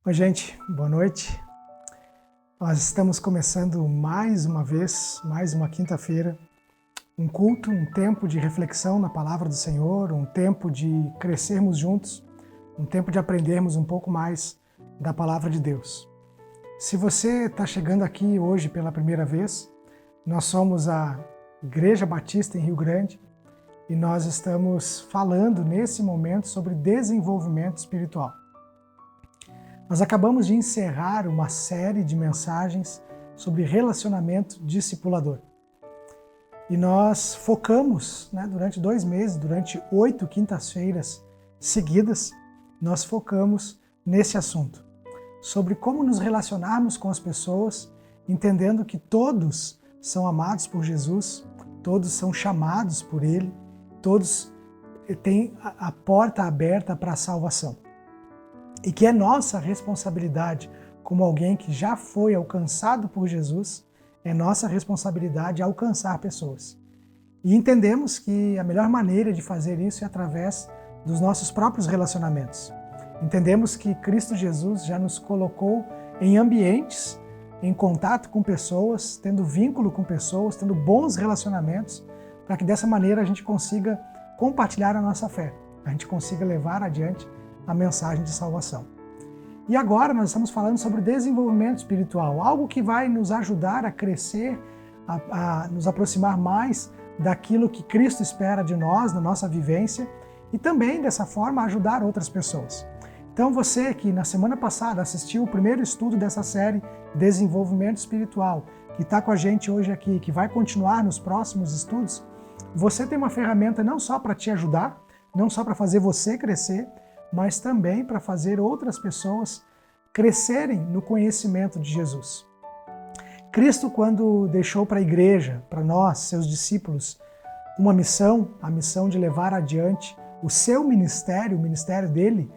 Oi, gente, boa noite. Nós estamos começando mais uma vez, mais uma quinta-feira, um culto, um tempo de reflexão na palavra do Senhor, um tempo de crescermos juntos, um tempo de aprendermos um pouco mais da palavra de Deus. Se você está chegando aqui hoje pela primeira vez, nós somos a Igreja Batista em Rio Grande e nós estamos falando nesse momento sobre desenvolvimento espiritual. Nós acabamos de encerrar uma série de mensagens sobre relacionamento discipulador. E nós focamos, durante 2 meses, durante 8 quintas-feiras seguidas, nós focamos nesse assunto, sobre como nos relacionarmos com as pessoas, entendendo que todos são amados por Jesus, todos são chamados por Ele, todos têm a porta aberta para a salvação. E que é nossa responsabilidade, como alguém que já foi alcançado por Jesus, é nossa responsabilidade alcançar pessoas. E entendemos que a melhor maneira de fazer isso é através dos nossos próprios relacionamentos. Entendemos que Cristo Jesus já nos colocou em ambientes, em contato com pessoas, tendo vínculo com pessoas, tendo bons relacionamentos, para que dessa maneira a gente consiga compartilhar a nossa fé, a gente consiga levar adiante a mensagem de salvação. E agora nós estamos falando sobre desenvolvimento espiritual, algo que vai nos ajudar a crescer, a nos aproximar mais daquilo que Cristo espera de nós, na nossa vivência, e também, dessa forma, ajudar outras pessoas. Então você que na semana passada assistiu o primeiro estudo dessa série Desenvolvimento Espiritual, que está com a gente hoje aqui, que vai continuar nos próximos estudos, você tem uma ferramenta não só para te ajudar, não só para fazer você crescer, mas também para fazer outras pessoas crescerem no conhecimento de Jesus. Cristo, quando deixou para a igreja, para nós, seus discípulos, uma missão, a missão de levar adiante o seu ministério, o ministério dele,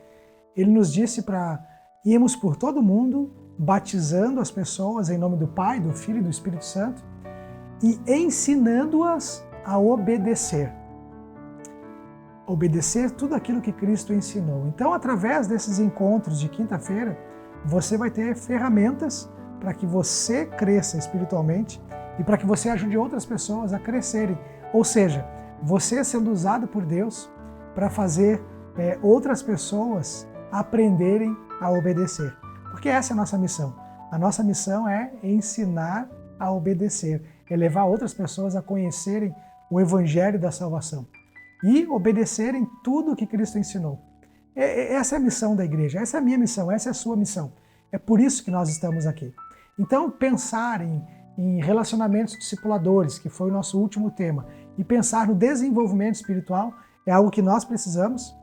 ele nos disse para irmos por todo mundo, batizando as pessoas em nome do Pai, do Filho e do Espírito Santo e ensinando-as a obedecer. Obedecer tudo aquilo que Cristo ensinou. Então, através desses encontros de quinta-feira, você vai ter ferramentas para que você cresça espiritualmente e para que você ajude outras pessoas a crescerem. Ou seja, você sendo usado por Deus para fazer outras pessoas aprenderem a obedecer. Porque essa é a nossa missão. A nossa missão é ensinar a obedecer, é levar outras pessoas a conhecerem o Evangelho da salvação e obedecerem tudo o que Cristo ensinou. Essa é a missão da igreja, essa é a minha missão, essa é a sua missão. É por isso que nós estamos aqui. Então, pensar em relacionamentos discipuladores, que foi o nosso último tema, e pensar no desenvolvimento espiritual é algo que nós precisamos,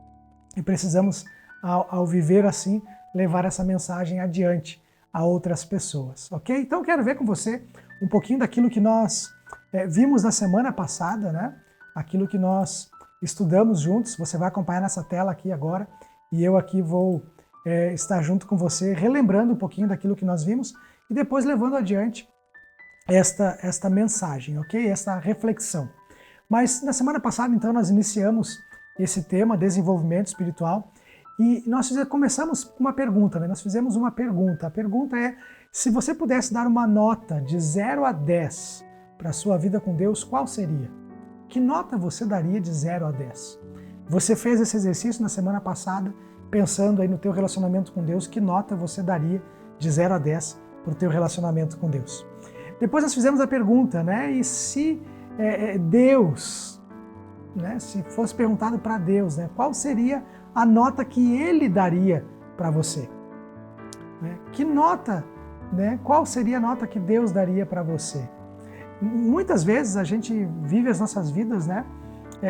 e precisamos, ao viver assim, levar essa mensagem adiante a outras pessoas, ok? Então, quero ver com você um pouquinho daquilo que nós vimos na semana passada, aquilo que nós estudamos juntos. Você vai acompanhar nessa tela aqui agora e eu aqui vou estar junto com você, relembrando um pouquinho daquilo que nós vimos e depois levando adiante esta mensagem, ok? Esta reflexão. Mas na semana passada, então, nós iniciamos esse tema, desenvolvimento espiritual, e nós começamos com uma pergunta, Nós fizemos uma pergunta. A pergunta é, se você pudesse dar uma nota de 0 a 10 para a sua vida com Deus, qual seria? Que nota você daria de 0 a 10? Você fez esse exercício na semana passada, pensando aí no teu relacionamento com Deus, que nota você daria de 0 a 10 para o teu relacionamento com Deus? Depois nós fizemos a pergunta, E se Deus, se fosse perguntado para Deus, qual seria a nota que Ele daria para você? Que nota, qual seria a nota que Deus daria para você? Muitas vezes a gente vive as nossas vidas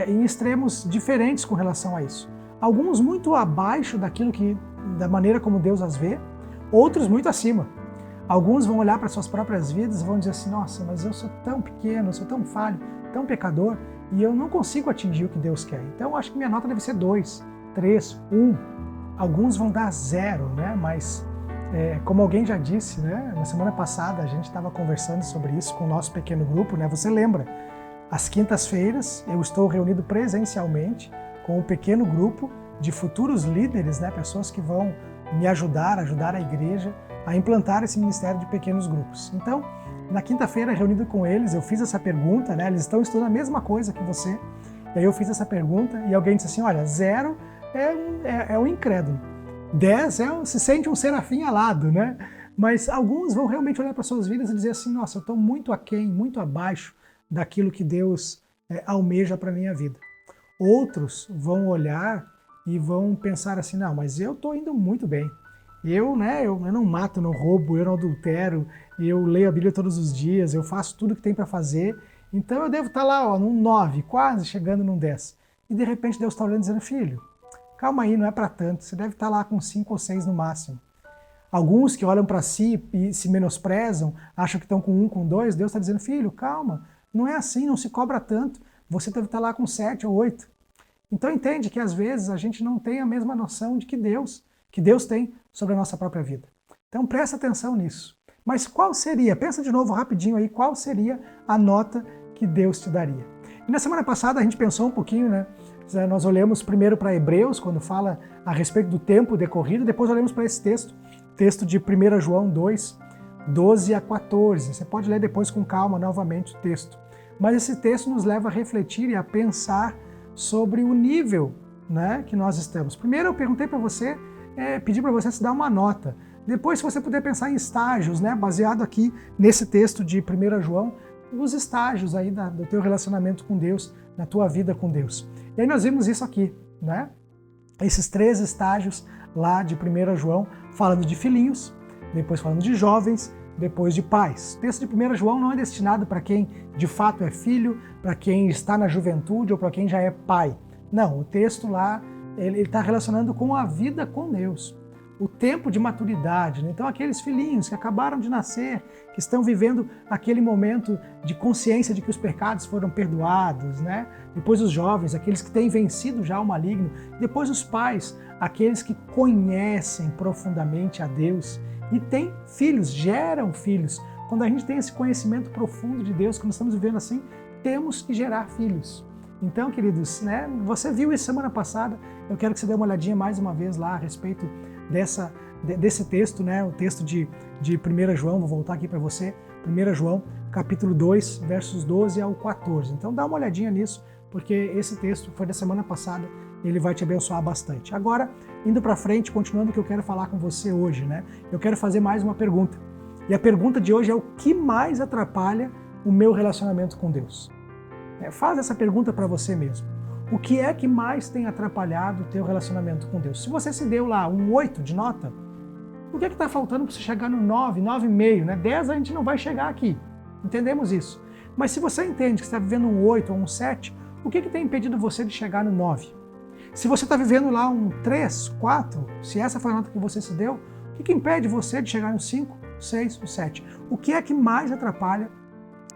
em extremos diferentes com relação a isso. Alguns muito abaixo da maneira como Deus as vê, outros muito acima. Alguns vão olhar para suas próprias vidas e vão dizer assim, nossa, mas eu sou tão pequeno, eu sou tão falho, tão pecador, e eu não consigo atingir o que Deus quer. Então eu acho que minha nota deve ser 2, 3, 1. Alguns vão dar 0, mas como alguém já disse, na semana passada a gente estava conversando sobre isso com o nosso pequeno grupo, Você lembra? Às quintas-feiras eu estou reunido presencialmente com um pequeno grupo de futuros líderes, pessoas que vão me ajudar a igreja a implantar esse ministério de pequenos grupos. Então, na quinta-feira, reunido com eles, eu fiz essa pergunta, né? Eles estão estudando a mesma coisa que você, e aí eu fiz essa pergunta e alguém disse assim, olha, 0 é um incrédulo, 10 se sente um serafim alado, né? Mas alguns vão realmente olhar para suas vidas e dizer assim, nossa, eu estou muito aquém, muito abaixo daquilo que Deus almeja para a minha vida. Outros vão olhar e vão pensar assim, não, mas eu estou indo muito bem. Eu não mato, não roubo, eu não adultero, eu leio a Bíblia todos os dias, eu faço tudo que tem para fazer, então eu devo estar lá, num 9, quase chegando num 10. E de repente Deus está olhando e dizendo, filho, calma aí, não é para tanto, você deve estar lá com 5 ou 6 no máximo. Alguns que olham para si e se menosprezam, acham que estão com 1, com 2, Deus está dizendo, filho, calma, não é assim, não se cobra tanto, você deve estar lá com 7 ou 8. Então entende que às vezes a gente não tem a mesma noção de que Deus tem sobre a nossa própria vida. Então presta atenção nisso. Mas qual seria, pensa de novo rapidinho aí, qual seria a nota que Deus te daria? E na semana passada a gente pensou um pouquinho, né? Nós olhamos primeiro para Hebreus, quando fala a respeito do tempo decorrido, depois olhamos para esse texto de 1 João 2, 12 a 14. Você pode ler depois com calma novamente o texto. Mas esse texto nos leva a refletir e a pensar sobre o nível, né, que nós estamos. Primeiro eu perguntei para você, pedi para você se dar uma nota. Depois, se você puder pensar em estágios, né, baseado aqui nesse texto de 1 João, os estágios aí do teu relacionamento com Deus, na tua vida com Deus. E aí nós vimos isso aqui, né? Esses 3 estágios lá de 1 João, falando de filhinhos, depois falando de jovens, depois de pais. O texto de 1 João não é destinado para quem de fato é filho, para quem está na juventude ou para quem já é pai. Não, o texto lá ele está relacionando com a vida com Deus, o tempo de maturidade. Né? Então aqueles filhinhos que acabaram de nascer, que estão vivendo aquele momento de consciência de que os pecados foram perdoados, né? Depois os jovens, aqueles que têm vencido já o maligno, depois os pais, aqueles que conhecem profundamente a Deus e têm filhos, geram filhos. Quando a gente tem esse conhecimento profundo de Deus, que nós estamos vivendo assim, temos que gerar filhos. Então, queridos, né, você viu isso semana passada, eu quero que você dê uma olhadinha mais uma vez lá a respeito desse texto, né, o texto de 1 João, vou voltar aqui para você, 1 João, capítulo 2, versos 12 ao 14. Então dá uma olhadinha nisso, porque esse texto foi da semana passada, ele vai te abençoar bastante. Agora, indo para frente, continuando o que eu quero falar com você hoje, né, eu quero fazer mais uma pergunta. E a pergunta de hoje é o que mais atrapalha o meu relacionamento com Deus? Faz essa pergunta para você mesmo. O que é que mais tem atrapalhado o teu relacionamento com Deus? Se você se deu lá um 8 de nota, o que é que está faltando para você chegar no 9, 9,5, né? 10 a gente não vai chegar aqui. Entendemos isso. Mas se você entende que você está vivendo um 8 ou um 7, o que tem impedido você de chegar no 9? Se você está vivendo lá um 3, 4, se essa foi a nota que você se deu, o que impede você de chegar no 5, 6 ou 7? O que é que mais atrapalha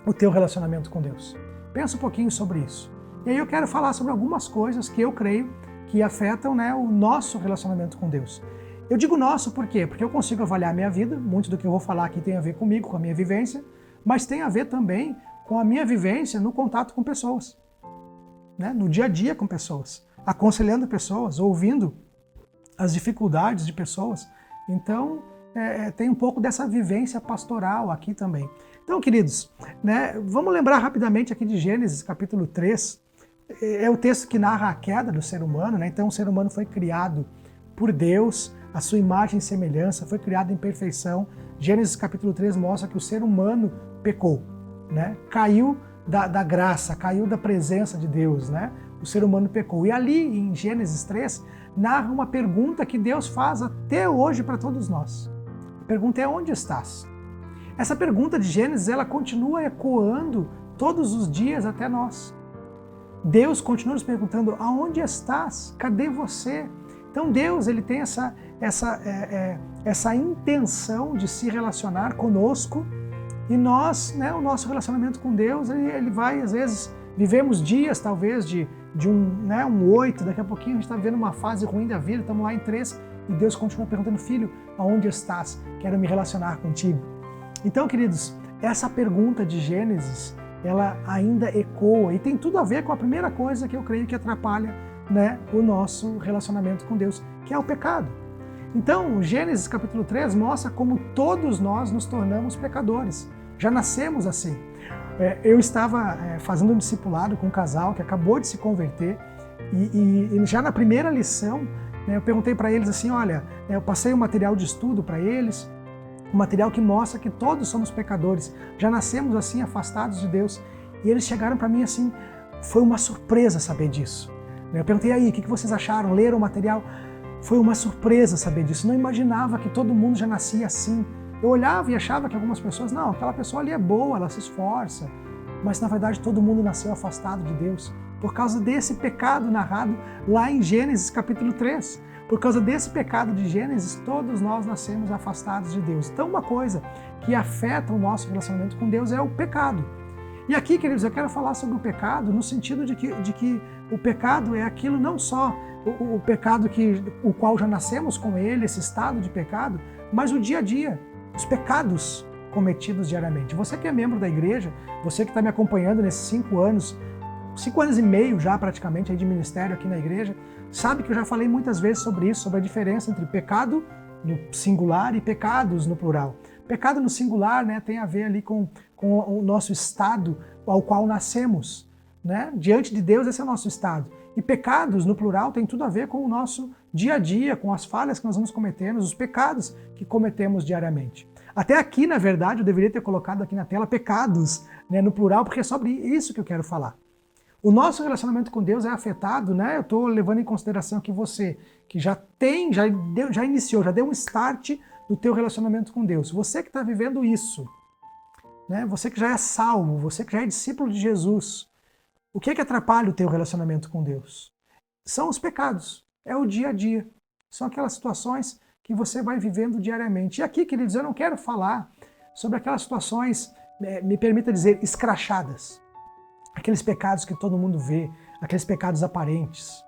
o teu relacionamento com Deus? Pensa um pouquinho sobre isso. E aí eu quero falar sobre algumas coisas que eu creio que afetam, né, o nosso relacionamento com Deus. Eu digo nosso por quê? Porque eu consigo avaliar a minha vida, muito do que eu vou falar aqui tem a ver comigo, com a minha vivência, mas tem a ver também com a minha vivência no contato com pessoas, né, no dia a dia com pessoas, aconselhando pessoas, ouvindo as dificuldades de pessoas. Então, tem um pouco dessa vivência pastoral aqui também. Então, queridos, né, vamos lembrar rapidamente aqui de Gênesis, capítulo 3. É o texto que narra a queda do ser humano, né? Então o ser humano foi criado por Deus, a sua imagem e semelhança, foi criado em perfeição. Gênesis capítulo 3 mostra que o ser humano pecou, né? Caiu da graça, caiu da presença de Deus, né? O ser humano pecou. E ali em Gênesis 3 narra uma pergunta que Deus faz até hoje para todos nós. A pergunta é: onde estás? Essa pergunta de Gênesis, ela continua ecoando todos os dias até nós. Deus continua nos perguntando: aonde estás? Cadê você? Então Deus, ele tem essa intenção de se relacionar conosco, e nós, né, o nosso relacionamento com Deus, ele vai, às vezes, vivemos dias talvez de um 8, daqui a pouquinho a gente está vivendo uma fase ruim da vida, estamos lá em 3, e Deus continua perguntando: filho, aonde estás? Quero me relacionar contigo. Então, queridos, essa pergunta de Gênesis, ela ainda ecoa e tem tudo a ver com a primeira coisa que eu creio que atrapalha, né, o nosso relacionamento com Deus, que é o pecado. Então, Gênesis capítulo 3 mostra como todos nós nos tornamos pecadores. Já nascemos assim. Eu estava fazendo um discipulado com um casal que acabou de se converter e já na primeira lição, eu perguntei para eles assim, olha, eu passei um material de estudo para eles, um material que mostra que todos somos pecadores, já nascemos assim afastados de Deus. E eles chegaram para mim assim, foi uma surpresa saber disso. Eu perguntei aí, o que vocês acharam? Leram o material? Foi uma surpresa saber disso. Não imaginava que todo mundo já nascia assim. Eu olhava e achava que algumas pessoas, não, aquela pessoa ali é boa, ela se esforça. Mas na verdade todo mundo nasceu afastado de Deus por causa desse pecado narrado lá em Gênesis capítulo 3. Por causa desse pecado de Gênesis, todos nós nascemos afastados de Deus. Então uma coisa que afeta o nosso relacionamento com Deus é o pecado. E aqui, queridos, eu quero falar sobre o pecado no sentido de que o pecado é aquilo não só o pecado o qual já nascemos com ele, esse estado de pecado, mas o dia a dia, os pecados cometidos diariamente. Você que é membro da igreja, você que está me acompanhando nesses 5 anos e meio já praticamente aí de ministério aqui na igreja, sabe que eu já falei muitas vezes sobre isso, sobre a diferença entre pecado no singular e pecados no plural. Pecado no singular, tem a ver ali com o nosso estado ao qual nascemos. Diante de Deus, esse é o nosso estado. E pecados no plural tem tudo a ver com o nosso dia a dia, com as falhas que nós vamos cometendo, os pecados que cometemos diariamente. Até aqui, na verdade, eu deveria ter colocado aqui na tela pecados, no plural, porque é sobre isso que eu quero falar. O nosso relacionamento com Deus é afetado, eu estou levando em consideração que você, que já iniciou, já deu um start do teu relacionamento com Deus. Você que está vivendo isso, você que já é salvo, você que já é discípulo de Jesus, o que atrapalha o teu relacionamento com Deus? São os pecados, é o dia a dia. São aquelas situações que você vai vivendo diariamente. E aqui, queridos, eu não quero falar sobre aquelas situações, me permita dizer, escrachadas. Aqueles pecados que todo mundo vê, aqueles pecados aparentes.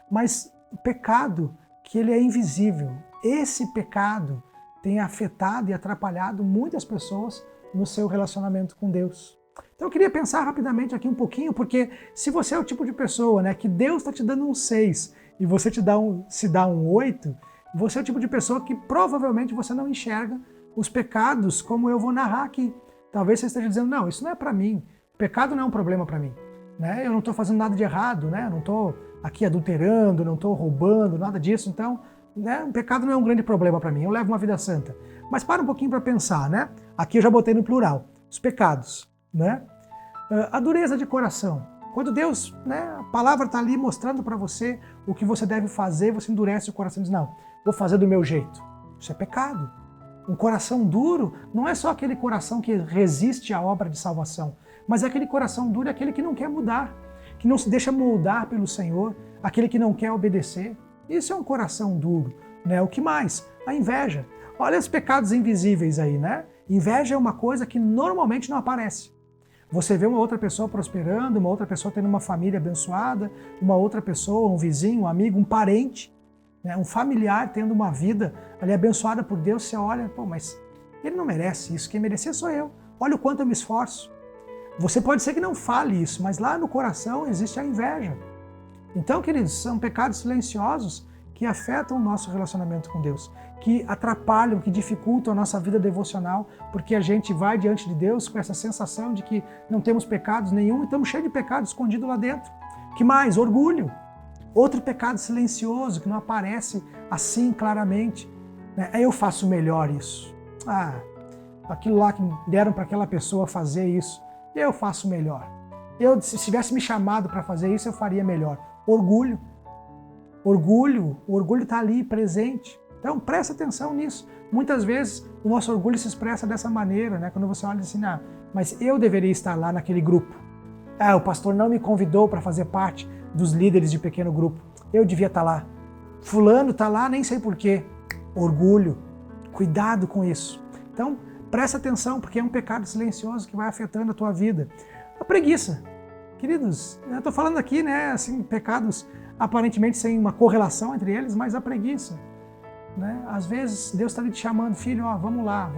Mas o pecado que ele é invisível, esse pecado tem afetado e atrapalhado muitas pessoas no seu relacionamento com Deus. Então eu queria pensar rapidamente aqui um pouquinho, porque se você é o tipo de pessoa que Deus está te dando um 6 e você se dá um 8, você é o tipo de pessoa que provavelmente você não enxerga os pecados como eu vou narrar aqui. Talvez você esteja dizendo, não, isso não é para mim. O pecado não é um problema para mim. Eu não estou fazendo nada de errado, eu não estou aqui adulterando, não estou roubando, nada disso. Então, o pecado não é um grande problema para mim, eu levo uma vida santa. Mas para um pouquinho para pensar, Aqui eu já botei no plural, os pecados, A dureza de coração. Quando Deus, a palavra está ali mostrando para você o que você deve fazer, você endurece o coração e diz, não, vou fazer do meu jeito. Isso é pecado. Um coração duro não é só aquele coração que resiste à obra de salvação, mas aquele coração duro é aquele que não quer mudar, que não se deixa moldar pelo Senhor, aquele que não quer obedecer. Isso é um coração duro. O que mais? A inveja. Olha os pecados invisíveis aí, Inveja é uma coisa que normalmente não aparece. Você vê uma outra pessoa prosperando, uma outra pessoa tendo uma família abençoada, uma outra pessoa, um vizinho, um amigo, um parente, um familiar tendo uma vida ali abençoada por Deus, você olha, mas ele não merece isso, quem merecer sou eu. Olha o quanto eu me esforço. Você pode ser que não fale isso, mas lá no coração existe a inveja. Então, queridos, são pecados silenciosos que afetam o nosso relacionamento com Deus, que atrapalham, que dificultam a nossa vida devocional, porque a gente vai diante de Deus com essa sensação de que não temos pecados nenhum e estamos cheios de pecado escondido lá dentro. Que mais? Orgulho. Outro pecado silencioso que não aparece assim claramente. Eu faço melhor isso. Aquilo lá que deram para aquela pessoa fazer isso, eu faço melhor. Se tivesse me chamado para fazer isso, eu faria melhor. Orgulho. O orgulho está ali presente. Então presta atenção nisso. Muitas vezes o nosso orgulho se expressa dessa maneira, quando você olha assim, mas eu deveria estar lá naquele grupo. O pastor não me convidou para fazer parte dos líderes de pequeno grupo. Eu devia estar lá. Fulano está lá, nem sei porquê. Orgulho. Cuidado com isso. Então presta atenção, porque é um pecado silencioso que vai afetando a tua vida. A preguiça. Queridos, eu estou falando aqui, assim, pecados aparentemente sem uma correlação entre eles, mas a preguiça. Às vezes Deus está ali te chamando, filho, vamos lá,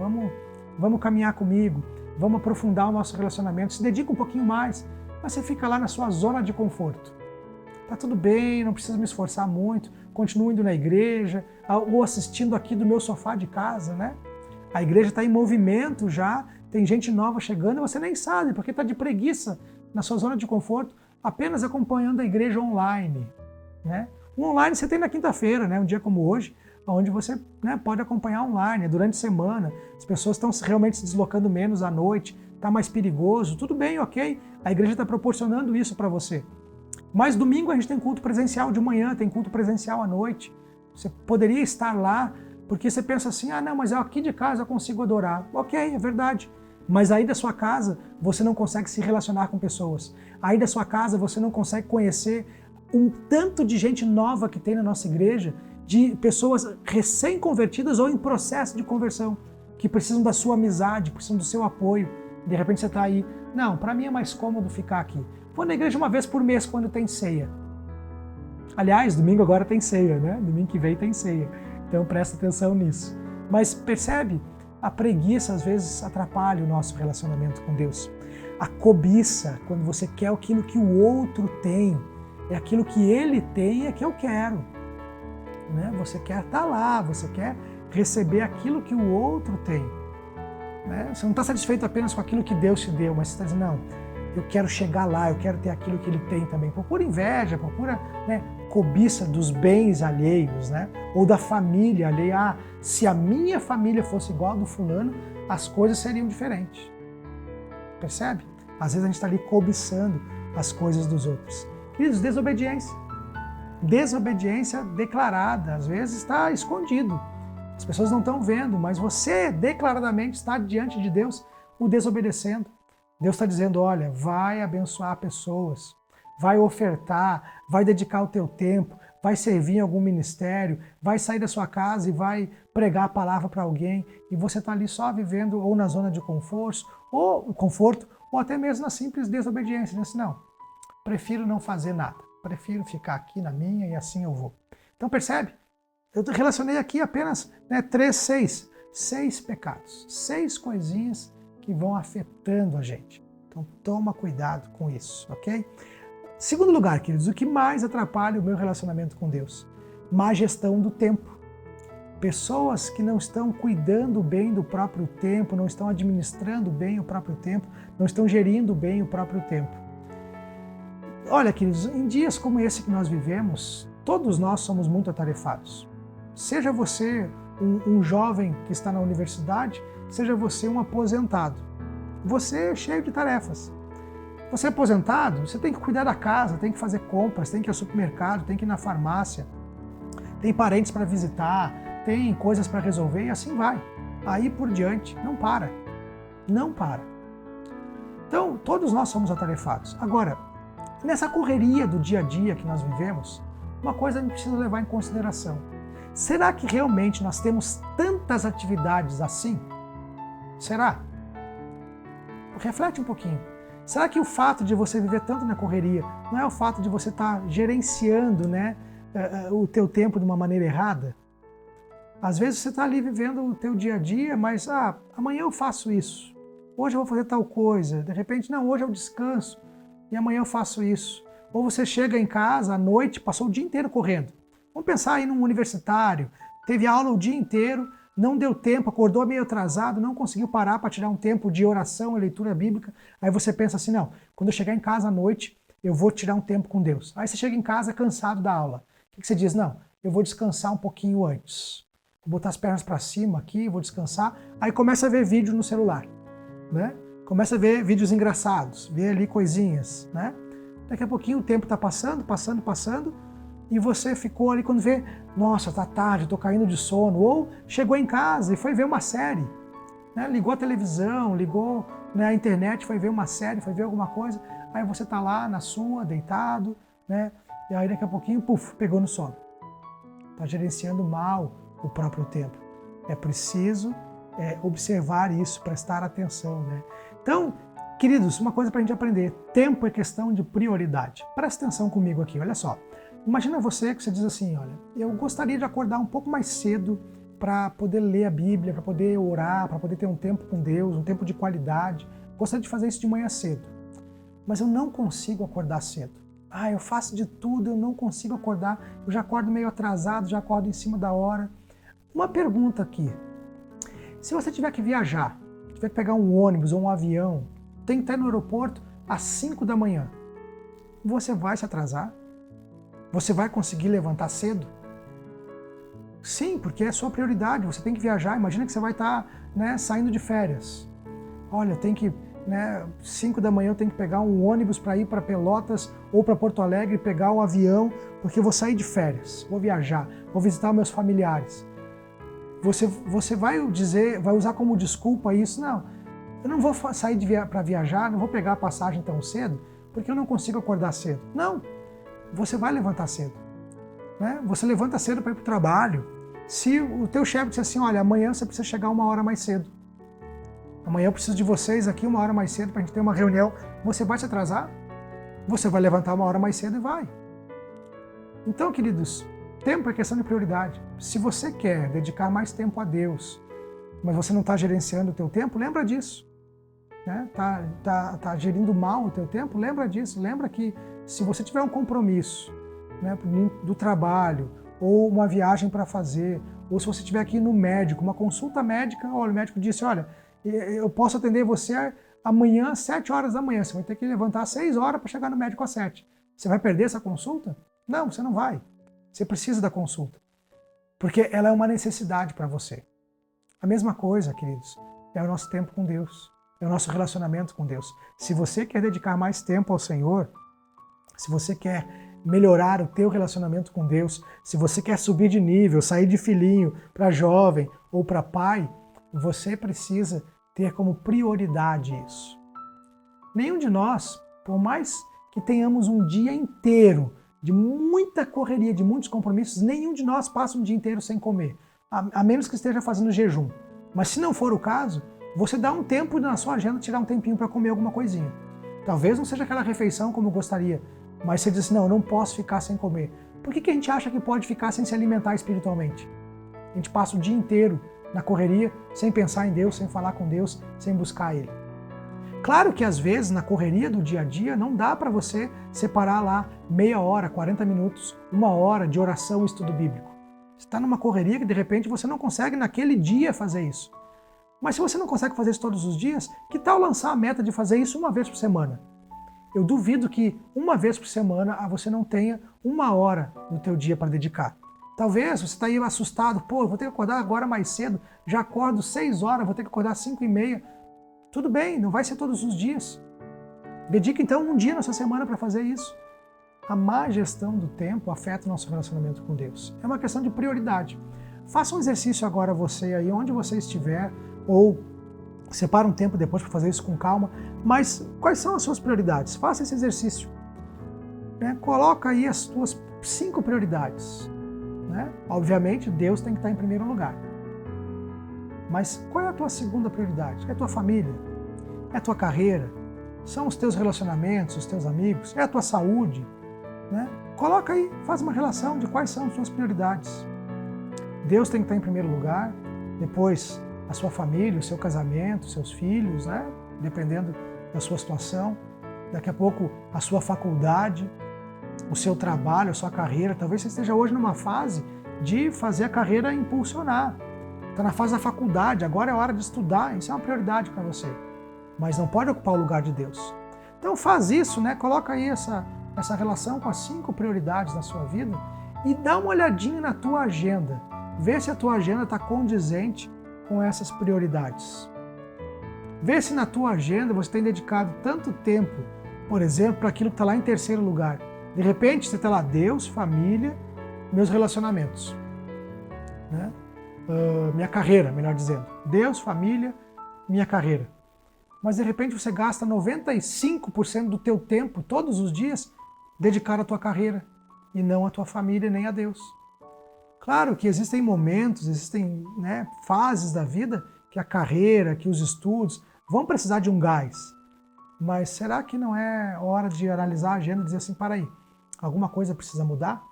vamos caminhar comigo, vamos aprofundar o nosso relacionamento, se dedica um pouquinho mais, mas você fica lá na sua zona de conforto. tá tudo bem, não preciso me esforçar muito, continuo indo na igreja, ou assistindo aqui do meu sofá de casa, né? A igreja está em movimento já, tem gente nova chegando e você nem sabe, porque está de preguiça na sua zona de conforto, apenas acompanhando a igreja online, né? O online você tem na quinta-feira, né? Um dia como hoje, onde você, né, pode acompanhar online, durante a semana, as pessoas estão realmente se deslocando menos à noite, está mais perigoso, tudo bem, ok, a igreja está proporcionando isso para você. Mas domingo a gente tem culto presencial de manhã, tem culto presencial à noite, você poderia estar lá, porque você pensa assim, não, mas aqui de casa eu consigo adorar. Ok, é verdade, mas aí da sua casa você não consegue se relacionar com pessoas, aí da sua casa você não consegue conhecer um tanto de gente nova que tem na nossa igreja, de pessoas recém-convertidas ou em processo de conversão, que precisam da sua amizade, precisam do seu apoio. De repente você está aí, não, para mim é mais cômodo ficar aqui. Vou na igreja uma vez por mês quando tem ceia. Aliás, domingo agora tem ceia, né? Domingo que vem tem ceia. Então presta atenção nisso. Mas percebe? A preguiça às vezes atrapalha o nosso relacionamento com Deus. A cobiça, quando você quer aquilo que o outro tem, é aquilo que ele tem, é que eu quero. Né? Você quer estar lá, você quer receber aquilo que o outro tem. Né? Você não está satisfeito apenas com aquilo que Deus te deu, mas você está dizendo, não, eu quero chegar lá, eu quero ter aquilo que ele tem também. Procura inveja, procura, né, cobiça dos bens alheios, né? Ou da família alheia. Se a minha família fosse igual a do fulano, as coisas seriam diferentes. Percebe? Às vezes a gente está ali cobiçando as coisas dos outros. Queridos, desobediência. Desobediência declarada, às vezes está escondido. As pessoas não estão vendo, mas você declaradamente está diante de Deus o desobedecendo. Deus está dizendo, olha, vai abençoar pessoas, vai ofertar, vai dedicar o teu tempo, vai servir em algum ministério, vai sair da sua casa e vai pregar a palavra para alguém, e você está ali só vivendo ou na zona de conforto, ou até mesmo na simples desobediência. Diz assim, não, prefiro não fazer nada, prefiro ficar aqui na minha e assim eu vou. Então percebe? Eu relacionei aqui apenas, né, 6 pecados, 6 coisinhas que vão afetando a gente. Então toma cuidado com isso, ok? Segundo lugar, queridos, o que mais atrapalha o meu relacionamento com Deus? Má gestão do tempo. Pessoas que não estão cuidando bem do próprio tempo, não estão administrando bem o próprio tempo, não estão gerindo bem o próprio tempo. Olha, queridos, em dias como esse que nós vivemos, todos nós somos muito atarefados. Seja você um jovem que está na universidade, seja você um aposentado. Você é cheio de tarefas. Você é aposentado, você tem que cuidar da casa, tem que fazer compras, tem que ir ao supermercado, tem que ir na farmácia, tem parentes para visitar, tem coisas para resolver e assim vai. Aí por diante, não para. Não para. Então, todos nós somos atarefados. Agora, nessa correria do dia a dia que nós vivemos, uma coisa a gente precisa levar em consideração. Será que realmente nós temos tantas atividades assim? Será? Reflete um pouquinho. Será que o fato de você viver tanto na correria não é o fato de você estar gerenciando, né, o teu tempo de uma maneira errada? Às vezes você está ali vivendo o teu dia a dia, mas amanhã eu faço isso, hoje eu vou fazer tal coisa, de repente, não, hoje eu descanso e amanhã eu faço isso. Ou você chega em casa à noite, passou o dia inteiro correndo. Vamos pensar aí num universitário, teve aula o dia inteiro, não deu tempo, acordou meio atrasado, não conseguiu parar para tirar um tempo de oração e leitura bíblica. Aí você pensa assim, não, quando eu chegar em casa à noite, eu vou tirar um tempo com Deus. Aí você chega em casa cansado da aula. O que você diz? Não, eu vou descansar um pouquinho antes. Vou botar as pernas para cima aqui, vou descansar. Aí começa a ver vídeo no celular, né? Começa a ver vídeos engraçados, ver ali coisinhas, né? Daqui a pouquinho o tempo está passando, e você ficou ali quando vê, nossa, tá tarde, tô caindo de sono. Ou chegou em casa e foi ver uma série, né? Ligou a televisão, ligou, né, a internet, foi ver uma série, foi ver alguma coisa. Aí você tá lá na sua, deitado, né? E aí daqui a pouquinho, puf, pegou no sono. Tá gerenciando mal o próprio tempo. É preciso observar isso, prestar atenção, né? Então, queridos, uma coisa para a gente aprender. Tempo é questão de prioridade. Presta atenção comigo aqui, olha só. Imagina você que você diz assim, olha, eu gostaria de acordar um pouco mais cedo para poder ler a Bíblia, para poder orar, para poder ter um tempo com Deus, um tempo de qualidade. Gostaria de fazer isso de manhã cedo, mas eu não consigo acordar cedo. Eu faço de tudo, eu não consigo acordar, eu já acordo meio atrasado, já acordo em cima da hora. Uma pergunta aqui. Se você tiver que viajar, tiver que pegar um ônibus ou um avião, tem que estar no aeroporto às 5 da manhã, você vai se atrasar? Você vai conseguir levantar cedo? Sim, porque é sua prioridade, você tem que viajar. Imagina que você vai estar, saindo de férias. Olha, tem que, 5 da manhã eu tenho que pegar um ônibus para ir para Pelotas ou para Porto Alegre, pegar um avião, porque eu vou sair de férias, vou viajar, vou visitar meus familiares. Você vai usar como desculpa isso? Não, eu não vou sair para viajar, não vou pegar a passagem tão cedo, porque eu não consigo acordar cedo. Não, você vai levantar cedo. Você levanta cedo para ir para o trabalho. Se o teu chefe disser assim, olha, amanhã você precisa chegar 1 hora mais cedo. Amanhã eu preciso de vocês aqui 1 hora mais cedo para a gente ter uma reunião. Você vai se atrasar? Você vai levantar 1 hora mais cedo e vai. Então, queridos, tempo é questão de prioridade. Se você quer dedicar mais tempo a Deus, mas você não está gerenciando o teu tempo, lembra disso. Tá gerindo mal o teu tempo, lembra disso. Lembra que se você tiver um compromisso, do trabalho, ou uma viagem para fazer, ou se você estiver aqui no médico, uma consulta médica, olha, o médico disse, olha, eu posso atender você amanhã às 7 horas da manhã, você vai ter que levantar às 6 horas para chegar no médico às 7. Você vai perder essa consulta? Não, você não vai. Você precisa da consulta, porque ela é uma necessidade para você. A mesma coisa, queridos, é o nosso tempo com Deus, é o nosso relacionamento com Deus. Se você quer dedicar mais tempo ao Senhor, se você quer melhorar o teu relacionamento com Deus, se você quer subir de nível, sair de filhinho para jovem ou para pai, você precisa ter como prioridade isso. Nenhum de nós, por mais que tenhamos um dia inteiro de muita correria, de muitos compromissos, nenhum de nós passa um dia inteiro sem comer, a menos que esteja fazendo jejum. Mas se não for o caso, você dá um tempo na sua agenda, tirar um tempinho para comer alguma coisinha. Talvez não seja aquela refeição como eu gostaria, mas você diz assim, não, eu não posso ficar sem comer. Por que a gente acha que pode ficar sem se alimentar espiritualmente? A gente passa o dia inteiro na correria, sem pensar em Deus, sem falar com Deus, sem buscar Ele. Claro que às vezes, na correria do dia a dia, não dá para você separar lá meia hora, 40 minutos, 1 hora de oração e estudo bíblico. Você está numa correria que de repente você não consegue naquele dia fazer isso. Mas se você não consegue fazer isso todos os dias, que tal lançar a meta de fazer isso 1 vez por semana? Eu duvido que 1 vez por semana você não tenha 1 hora no teu dia para dedicar. Talvez você está aí assustado, eu vou ter que acordar agora mais cedo, já acordo 6 horas, vou ter que acordar 5h30. Tudo bem, não vai ser todos os dias. Dedica então um dia na sua semana para fazer isso. A má gestão do tempo afeta o nosso relacionamento com Deus. É uma questão de prioridade. Faça um exercício agora você aí, onde você estiver, ou separa um tempo depois para fazer isso com calma, mas quais são as suas prioridades? Faça esse exercício. Coloca aí as suas 5 prioridades. Obviamente, Deus tem que estar em primeiro lugar. Mas qual é a tua segunda prioridade? É a tua família? É a tua carreira? São os teus relacionamentos, os teus amigos? É a tua saúde? Coloca aí, faz uma relação de quais são as suas prioridades. Deus tem que estar em primeiro lugar, depois a sua família, o seu casamento, os seus filhos, dependendo da sua situação. Daqui a pouco a sua faculdade, o seu trabalho, a sua carreira. Talvez você esteja hoje numa fase de fazer a carreira impulsionar. Está na fase da faculdade, agora é hora de estudar, isso é uma prioridade para você. Mas não pode ocupar o lugar de Deus. Então faz isso, coloca aí essa relação com as 5 prioridades da sua vida e dá uma olhadinha na tua agenda. Vê se a tua agenda está condizente com essas prioridades. Vê se na tua agenda você tem dedicado tanto tempo, por exemplo, para aquilo que está lá em terceiro lugar. De repente você está lá, Deus, família, meus relacionamentos. Minha carreira, melhor dizendo. Deus, família, minha carreira. Mas de repente você gasta 95% do teu tempo, todos os dias, dedicado à tua carreira e não à tua família nem a Deus. Claro que existem momentos, existem fases da vida que a carreira, que os estudos vão precisar de um gás. Mas será que não é hora de analisar a agenda e dizer assim, para aí, alguma coisa precisa mudar?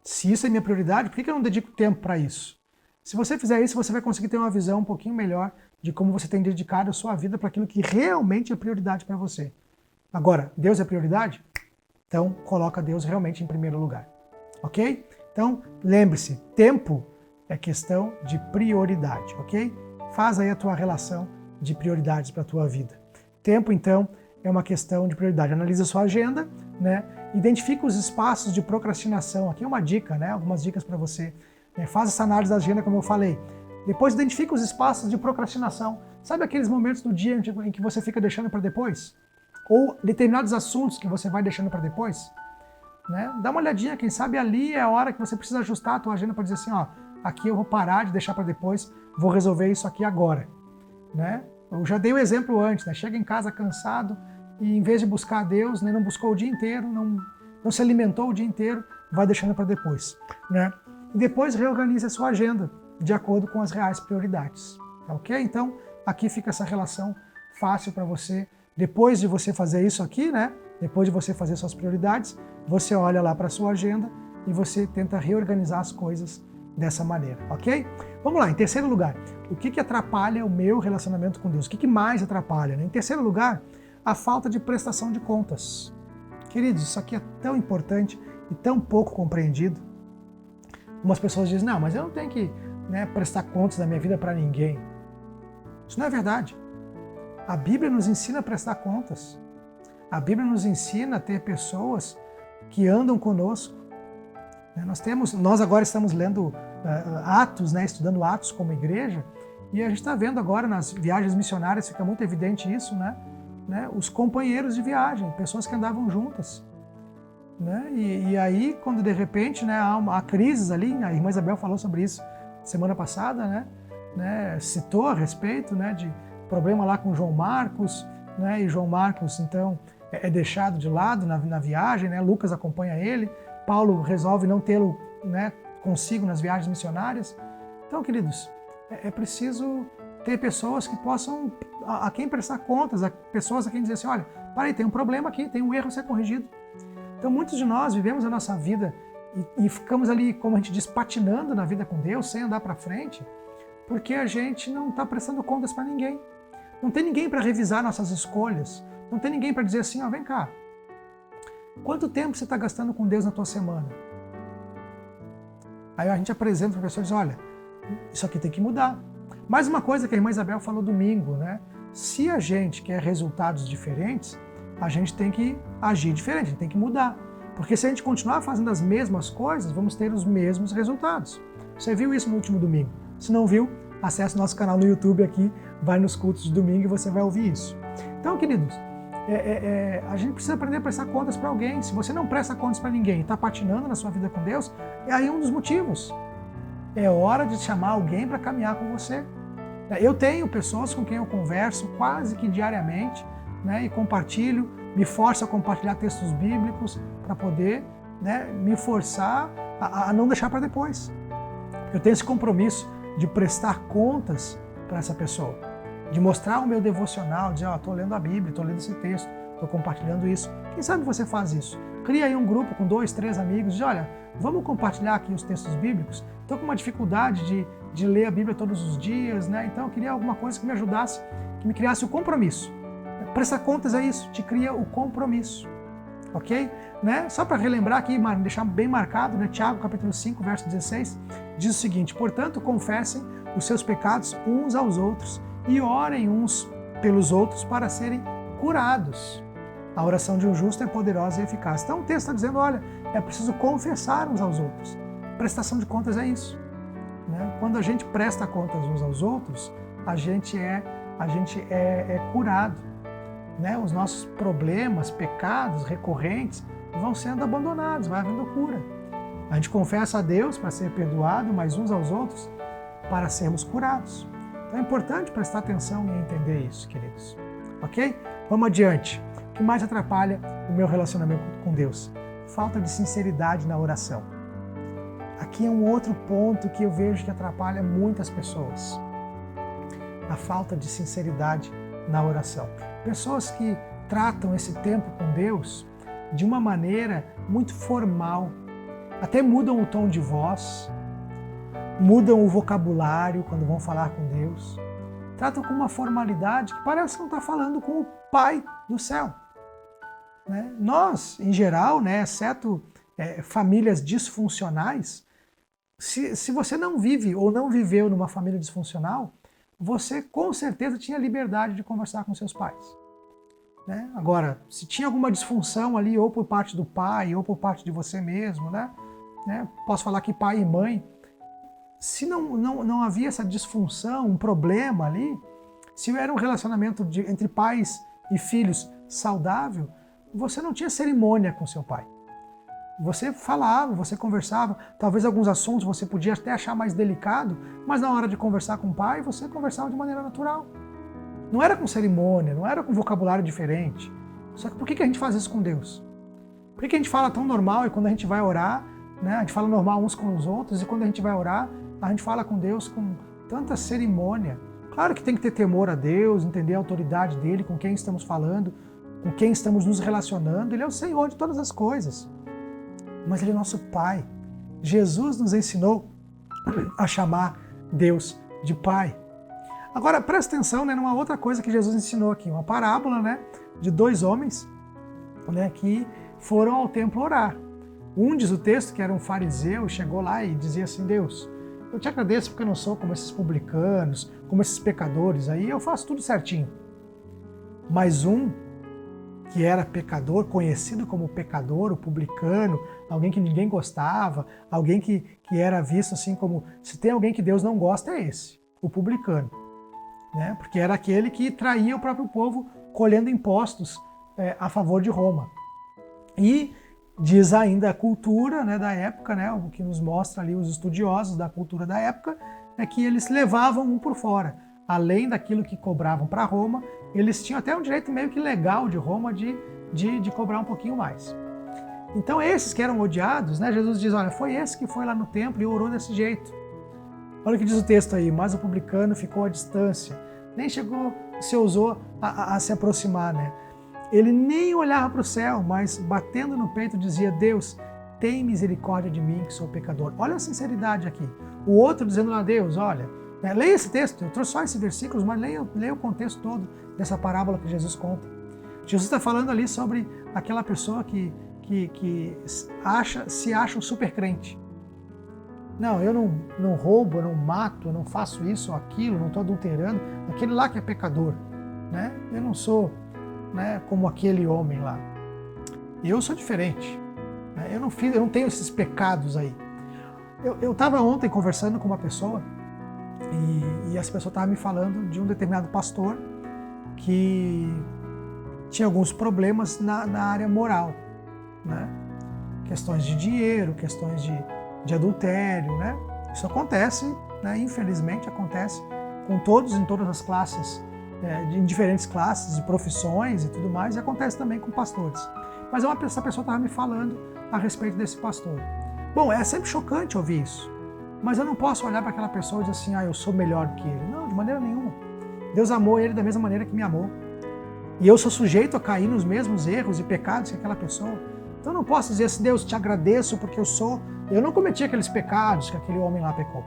Se isso é minha prioridade, por que eu não dedico tempo para isso? Se você fizer isso, você vai conseguir ter uma visão um pouquinho melhor de como você tem dedicado a sua vida para aquilo que realmente é prioridade para você. Agora, Deus é prioridade? Então, coloca Deus realmente em primeiro lugar. Ok? Então, lembre-se, tempo é questão de prioridade, ok? Faz aí a tua relação de prioridades para a tua vida. Tempo, então, é uma questão de prioridade. Analisa a sua agenda, né? Identifica os espaços de procrastinação. Aqui é uma dica, né? Algumas dicas para você. Faz essa análise da agenda, como eu falei. Depois identifica os espaços de procrastinação. Sabe aqueles momentos do dia em que você fica deixando para depois? Ou determinados assuntos que você vai deixando para depois? Né? Dá uma olhadinha, quem sabe ali é a hora que você precisa ajustar a tua agenda para dizer assim, ó, aqui eu vou parar de deixar para depois, vou resolver isso aqui agora. Né? Eu já dei o exemplo antes, né? Chega em casa cansado e em vez de buscar a Deus, né, não buscou o dia inteiro, não se alimentou o dia inteiro, vai deixando para depois. Né? E depois reorganize a sua agenda de acordo com as reais prioridades. Tá ok? Então, aqui fica essa relação fácil para você. Depois de você fazer isso aqui, né? Depois de você fazer suas prioridades, você olha lá para a sua agenda e você tenta reorganizar as coisas dessa maneira, ok? Vamos lá, em terceiro lugar, o que atrapalha o meu relacionamento com Deus? O que mais atrapalha? Né? Em terceiro lugar, a falta de prestação de contas. Queridos, isso aqui é tão importante e tão pouco compreendido. Algumas pessoas dizem, não, mas eu não tenho que prestar contas da minha vida para ninguém. Isso não é verdade. A Bíblia nos ensina a prestar contas. A Bíblia nos ensina a ter pessoas que andam conosco. Nós agora estamos lendo Atos, estudando Atos como igreja, e a gente está vendo agora nas viagens missionárias, fica muito evidente isso, os companheiros de viagem, pessoas que andavam juntas. E aí, quando de repente há crises ali, a irmã Isabel falou sobre isso semana passada, citou a respeito de problema lá com João Marcos, e João Marcos então é deixado de lado na viagem, Lucas acompanha ele, Paulo resolve não tê-lo consigo nas viagens missionárias. Então, queridos, é preciso ter pessoas que possam a quem prestar contas, pessoas a quem dizer assim, olha, para aí, tem um problema aqui, tem um erro a ser corrigido. Então, muitos de nós vivemos a nossa vida e ficamos ali, como a gente diz, patinando na vida com Deus, sem andar para frente, porque a gente não está prestando contas para ninguém. Não tem ninguém para revisar nossas escolhas. Não tem ninguém para dizer assim, ó, vem cá, quanto tempo você está gastando com Deus na tua semana? Aí a gente apresenta para a pessoa e diz, olha, isso aqui tem que mudar. Mais uma coisa que a irmã Isabel falou domingo, se a gente quer resultados diferentes, a gente tem que agir diferente, a gente tem que mudar. Porque se a gente continuar fazendo as mesmas coisas, vamos ter os mesmos resultados. Você viu isso no último domingo? Se não viu, acesse nosso canal no YouTube aqui, vai nos cultos de domingo e você vai ouvir isso. Então, queridos, a gente precisa aprender a prestar contas para alguém. Se você não presta contas para ninguém e está patinando na sua vida com Deus, é aí um dos motivos. É hora de chamar alguém para caminhar com você. Eu tenho pessoas com quem eu converso quase que diariamente, e compartilho, me forço a compartilhar textos bíblicos para poder me forçar a não deixar para depois. Eu tenho esse compromisso de prestar contas para essa pessoa, de mostrar o meu devocional, dizer, estou lendo a Bíblia, estou lendo esse texto, estou compartilhando isso. Quem sabe você faz isso? Cria aí um grupo com 2, 3 amigos, diz, olha, vamos compartilhar aqui os textos bíblicos? Estou com uma dificuldade de ler a Bíblia todos os dias, então eu queria alguma coisa que me ajudasse, que me criasse o compromisso. Prestar contas é isso, te cria o compromisso, ok? Só para relembrar aqui, deixar bem marcado, Tiago capítulo 5, verso 16, diz o seguinte, portanto, confessem os seus pecados uns aos outros e orem uns pelos outros para serem curados. A oração de um justo é poderosa e eficaz. Então o texto está dizendo, olha, é preciso confessar uns aos outros. Prestação de contas é isso. Quando a gente presta contas uns aos outros, a gente é curado. Os nossos problemas, pecados recorrentes vão sendo abandonados, vai havendo cura. A gente confessa a Deus para ser perdoado, mas uns aos outros para sermos curados. Então é importante prestar atenção e entender isso, queridos. Ok? Vamos adiante. O que mais atrapalha o meu relacionamento com Deus? Falta de sinceridade na oração. Aqui é um outro ponto que eu vejo que atrapalha muitas pessoas. A falta de sinceridade na oração. Pessoas que tratam esse tempo com Deus de uma maneira muito formal, até mudam o tom de voz, mudam o vocabulário quando vão falar com Deus, tratam com uma formalidade que parece que não está falando com o Pai do céu. né? Nós, em geral, né, exceto famílias disfuncionais, se você não vive ou não viveu numa família disfuncional, você com certeza tinha liberdade de conversar com seus pais, né? Agora, se tinha alguma disfunção ali, ou por parte do pai, ou por parte de você mesmo, né? Posso falar que pai e mãe, se não havia essa disfunção, um problema ali, se era um relacionamento entre pais e filhos saudável, você não tinha cerimônia com seu pai. Você falava, você conversava, talvez alguns assuntos você podia até achar mais delicado, mas na hora de conversar com o pai, você conversava de maneira natural. Não era com cerimônia, não era com vocabulário diferente. Só que por que a gente faz isso com Deus? Por que a gente fala tão normal e quando a gente vai orar, né, a gente fala normal uns com os outros e quando a gente vai orar, a gente fala com Deus com tanta cerimônia? Claro que tem que ter temor a Deus, entender a autoridade dele, com quem estamos falando, com quem estamos nos relacionando. Ele é o Senhor de todas as coisas. Mas Ele é nosso Pai. Jesus nos ensinou a chamar Deus de Pai. Agora, presta atenção, né, numa outra coisa que Jesus ensinou aqui, uma parábola, né, de 2 homens, né, que foram ao templo orar. Um, diz o texto, que era um fariseu, chegou lá e dizia assim: Deus, eu te agradeço porque eu não sou como esses publicanos, como esses pecadores, aí eu faço tudo certinho. Mas um que era pecador, conhecido como pecador, o publicano, alguém que ninguém gostava, alguém que era visto assim como, se tem alguém que Deus não gosta é esse, o publicano, né? Porque era aquele que traía o próprio povo colhendo impostos a favor de Roma. E diz ainda a cultura, né, da época, né, o que nos mostra ali os estudiosos da cultura da época, é que eles levavam um por fora. Além daquilo que cobravam para Roma, eles tinham até um direito meio que legal de Roma de cobrar um pouquinho mais. Então esses que eram odiados, né, Jesus diz, olha, foi esse que foi lá no templo e orou desse jeito. Olha o que diz o texto aí: mas o publicano ficou à distância, nem chegou, se ousou a se aproximar, né? Ele nem olhava para o céu, mas batendo no peito dizia: Deus, tem misericórdia de mim que sou pecador. Olha a sinceridade aqui. O outro dizendo a Deus, olha, leia esse texto, eu trouxe só esses versículos, mas leia o contexto todo dessa parábola que Jesus conta. Jesus está falando ali sobre aquela pessoa que se acha um super crente. Não, eu não roubo, eu não mato, eu não faço isso ou aquilo, não estou adulterando. Aquele lá que é pecador, né? Eu não sou, né, como aquele homem lá. Eu sou diferente. Né? Eu não tenho esses pecados aí. Eu estava ontem conversando com uma pessoa e essa pessoa estava me falando de um determinado pastor que tinha alguns problemas na área moral, né? Questões de dinheiro, questões de adultério, né? Isso acontece, né? Infelizmente acontece com todos em todas as classes, em diferentes classes, de profissões e tudo mais, e acontece também com pastores. Mas essa pessoa estava me falando a respeito desse pastor. Bom, é sempre chocante ouvir isso, mas eu não posso olhar para aquela pessoa e dizer assim, eu sou melhor do que ele. Não, de maneira nenhuma. Deus amou ele da mesma maneira que me amou. E eu sou sujeito a cair nos mesmos erros e pecados que aquela pessoa. Então eu não posso dizer assim, Deus, te agradeço porque eu não cometi aqueles pecados que aquele homem lá pecou.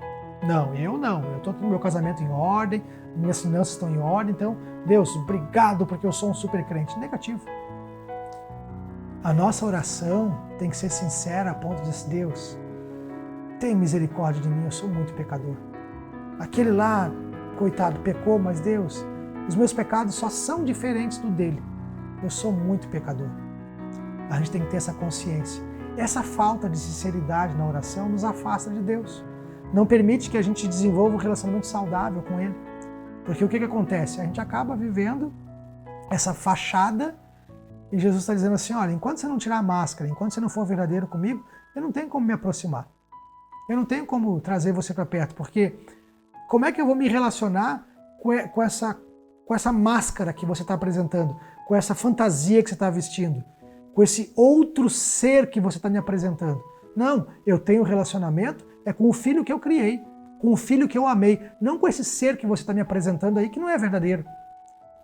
Não, eu estou com o meu casamento em ordem, minhas finanças estão em ordem, então, Deus, obrigado porque eu sou um super crente. Negativo. A nossa oração tem que ser sincera a ponto de dizer, Deus, tem misericórdia de mim, eu sou muito pecador. Aquele lá, coitado, pecou, mas Deus, os meus pecados só são diferentes do dele. Eu sou muito pecador. A gente tem que ter essa consciência. Essa falta de sinceridade na oração nos afasta de Deus. Não permite que a gente desenvolva um relacionamento saudável com Ele. Porque o que acontece? A gente acaba vivendo essa fachada e Jesus está dizendo assim, olha, enquanto você não tirar a máscara, enquanto você não for verdadeiro comigo, eu não tenho como me aproximar. Eu não tenho como trazer você para perto, porque como é que eu vou me relacionar com essa máscara que você está apresentando, com essa fantasia que você está vestindo, com esse outro ser que você está me apresentando? Não, eu tenho relacionamento com o filho que eu criei, com o filho que eu amei, não com esse ser que você está me apresentando aí, que não é verdadeiro.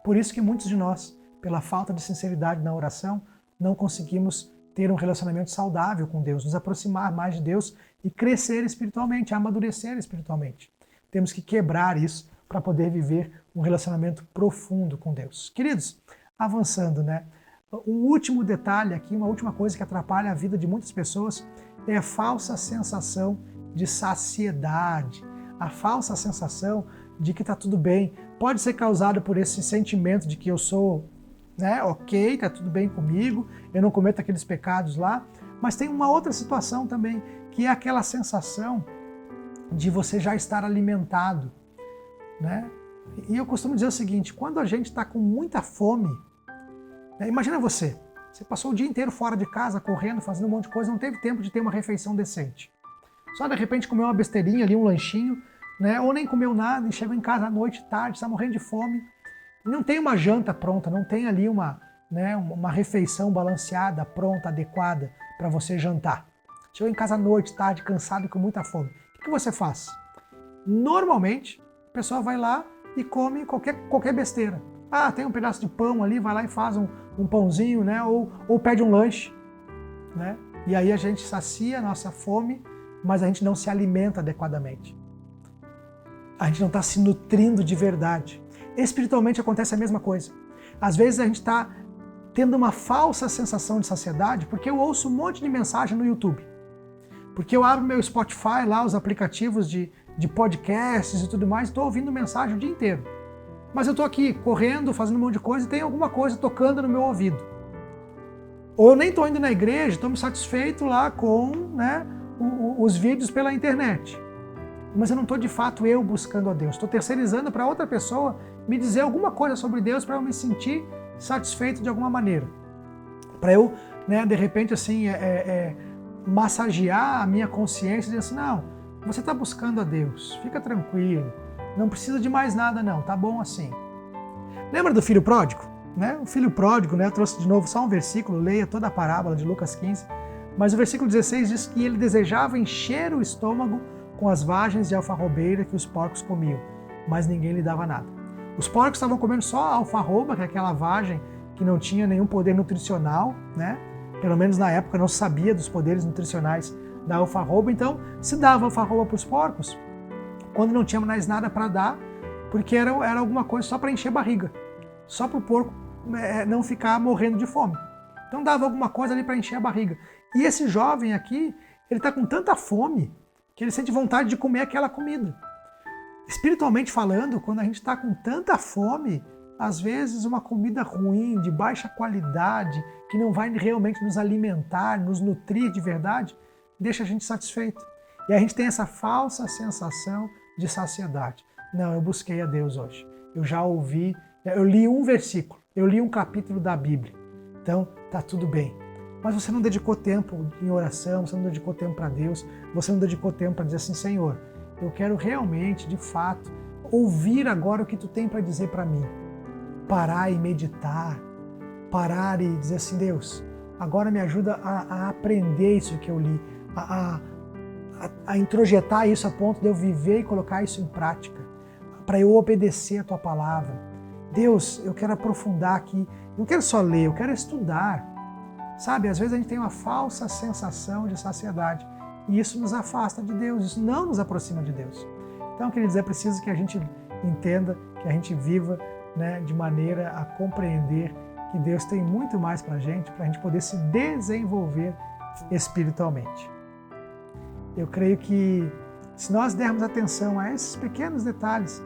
Por isso que muitos de nós, pela falta de sinceridade na oração, não conseguimos ter um relacionamento saudável com Deus, nos aproximar mais de Deus e crescer espiritualmente, amadurecer espiritualmente. Temos que quebrar isso para poder viver um relacionamento profundo com Deus. Queridos, avançando, né? Um último detalhe aqui, uma última coisa que atrapalha a vida de muitas pessoas é a falsa sensação de saciedade, a falsa sensação de que está tudo bem. Pode ser causado por esse sentimento de que eu sou, ok, está tudo bem comigo, eu não cometo aqueles pecados lá, mas tem uma outra situação também, que é aquela sensação de você já estar alimentado, né? E eu costumo dizer o seguinte, quando a gente está com muita fome, imagina você passou o dia inteiro fora de casa, correndo, fazendo um monte de coisa, não teve tempo de ter uma refeição decente. Só de repente comeu uma besteirinha ali, um lanchinho, ou nem comeu nada e chegou em casa à noite, tarde, está morrendo de fome. Não tem uma janta pronta, não tem ali uma refeição balanceada, pronta, adequada para você jantar. Chegou em casa à noite, tarde, cansado e com muita fome. O que você faz? Normalmente, a pessoa vai lá e come qualquer besteira. Ah, tem um pedaço de pão ali, vai lá e faz um pãozinho, ou pede um lanche. E aí a gente sacia a nossa fome, mas a gente não se alimenta adequadamente. A gente não está se nutrindo de verdade. Espiritualmente acontece a mesma coisa. Às vezes a gente está tendo uma falsa sensação de saciedade porque eu ouço um monte de mensagem no YouTube. Porque eu abro meu Spotify lá, os aplicativos de podcasts e tudo mais, estou ouvindo mensagem o dia inteiro. Mas eu estou aqui correndo, fazendo um monte de coisa e tem alguma coisa tocando no meu ouvido. Ou eu nem estou indo na igreja, estou me satisfeito lá com os vídeos pela internet. Mas eu não estou de fato eu buscando a Deus. Estou terceirizando para outra pessoa me dizer alguma coisa sobre Deus para eu me sentir satisfeito de alguma maneira. Para eu, de repente, assim, massagear a minha consciência e dizer assim, não, você está buscando a Deus, fica tranquilo. Não precisa de mais nada não, tá bom assim. Lembra do filho pródigo? O filho pródigo, eu trouxe de novo só um versículo, leia toda a parábola de Lucas 15, mas o versículo 16 diz que ele desejava encher o estômago com as vagens de alfarrobeira que os porcos comiam, mas ninguém lhe dava nada. Os porcos estavam comendo só a alfarroba, que é aquela vagem que não tinha nenhum poder nutricional, Pelo menos na época não se sabia dos poderes nutricionais da alfarroba, então se dava alfarroba para os porcos quando não tinha mais nada para dar, porque era alguma coisa só para encher barriga, só para o porco não ficar morrendo de fome. Então dava alguma coisa ali para encher a barriga. E esse jovem aqui, ele está com tanta fome que ele sente vontade de comer aquela comida. Espiritualmente falando, quando a gente está com tanta fome, às vezes uma comida ruim, de baixa qualidade, que não vai realmente nos alimentar, nos nutrir de verdade, deixa a gente satisfeito. E a gente tem essa falsa sensação de saciedade. Não, eu busquei a Deus hoje. Eu já ouvi, eu li um versículo, eu li um capítulo da Bíblia. Então, tá tudo bem. Mas você não dedicou tempo em oração, você não dedicou tempo para Deus, você não dedicou tempo para dizer assim, Senhor, eu quero realmente, de fato, ouvir agora o que tu tem para dizer para mim. Parar e meditar, parar e dizer assim, Deus, agora me ajuda a aprender isso que eu li, a introjetar isso a ponto de eu viver e colocar isso em prática, para eu obedecer a tua palavra. Deus, eu quero aprofundar aqui, não quero só ler, eu quero estudar. Sabe, às vezes a gente tem uma falsa sensação de saciedade e isso nos afasta de Deus, isso não nos aproxima de Deus. Então, queridos, é preciso que a gente entenda, que a gente viva de maneira a compreender que Deus tem muito mais para a gente poder se desenvolver espiritualmente. Eu creio que se nós dermos atenção a esses pequenos detalhes,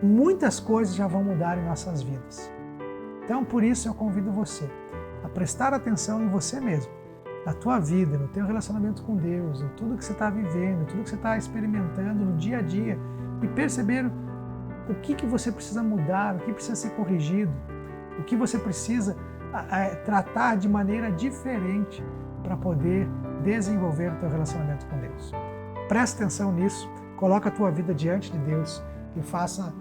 muitas coisas já vão mudar em nossas vidas. Então, por isso eu convido você a prestar atenção em você mesmo, na tua vida, no teu relacionamento com Deus, em tudo que você está vivendo, tudo que você está experimentando no dia a dia e perceber o que você precisa mudar, o que precisa ser corrigido, o que você precisa tratar de maneira diferente para poder desenvolver o teu relacionamento com Deus. Presta atenção nisso, coloca a tua vida diante de Deus e faça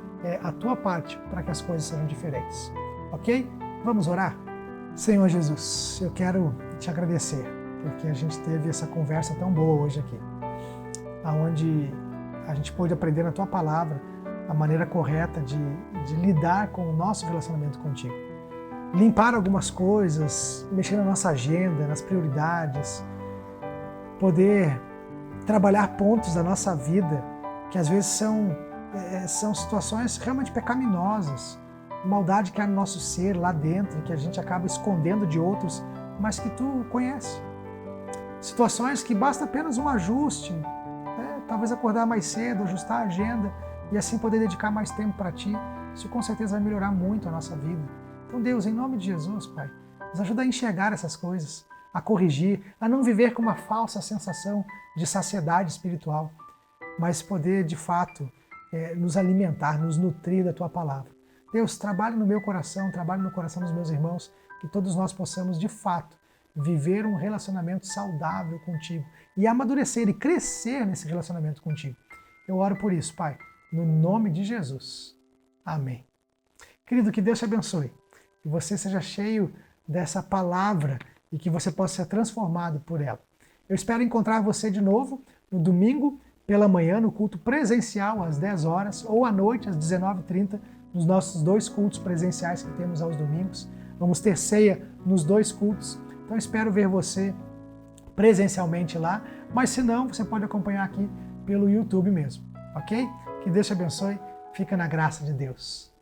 a tua parte para que as coisas sejam diferentes. Ok? Vamos orar? Senhor Jesus, eu quero te agradecer porque a gente teve essa conversa tão boa hoje aqui, onde a gente pôde aprender na tua palavra a maneira correta de lidar com o nosso relacionamento contigo. Limpar algumas coisas, mexer na nossa agenda, nas prioridades, poder trabalhar pontos da nossa vida que às vezes são situações realmente pecaminosas, maldade que há no nosso ser lá dentro, que a gente acaba escondendo de outros, mas que Tu conhece. Situações que basta apenas um ajuste, talvez acordar mais cedo, ajustar a agenda e assim poder dedicar mais tempo para Ti. Isso com certeza vai melhorar muito a nossa vida. Então, Deus, em nome de Jesus, Pai, nos ajuda a enxergar essas coisas, a corrigir, a não viver com uma falsa sensação de saciedade espiritual, mas poder, de fato, nos alimentar, nos nutrir da Tua palavra. Deus, trabalhe no meu coração, trabalhe no coração dos meus irmãos, que todos nós possamos, de fato, viver um relacionamento saudável contigo e amadurecer e crescer nesse relacionamento contigo. Eu oro por isso, Pai, no nome de Jesus. Amém. Querido, que Deus te abençoe, que você seja cheio dessa palavra e que você possa ser transformado por ela. Eu espero encontrar você de novo no domingo pela manhã, no culto presencial às 10 horas ou à noite às 19h30, nos nossos 2 cultos presenciais que temos aos domingos. Vamos ter ceia nos 2 cultos, então espero ver você presencialmente lá, mas se não, você pode acompanhar aqui pelo YouTube mesmo, ok? Que Deus te abençoe, fica na graça de Deus.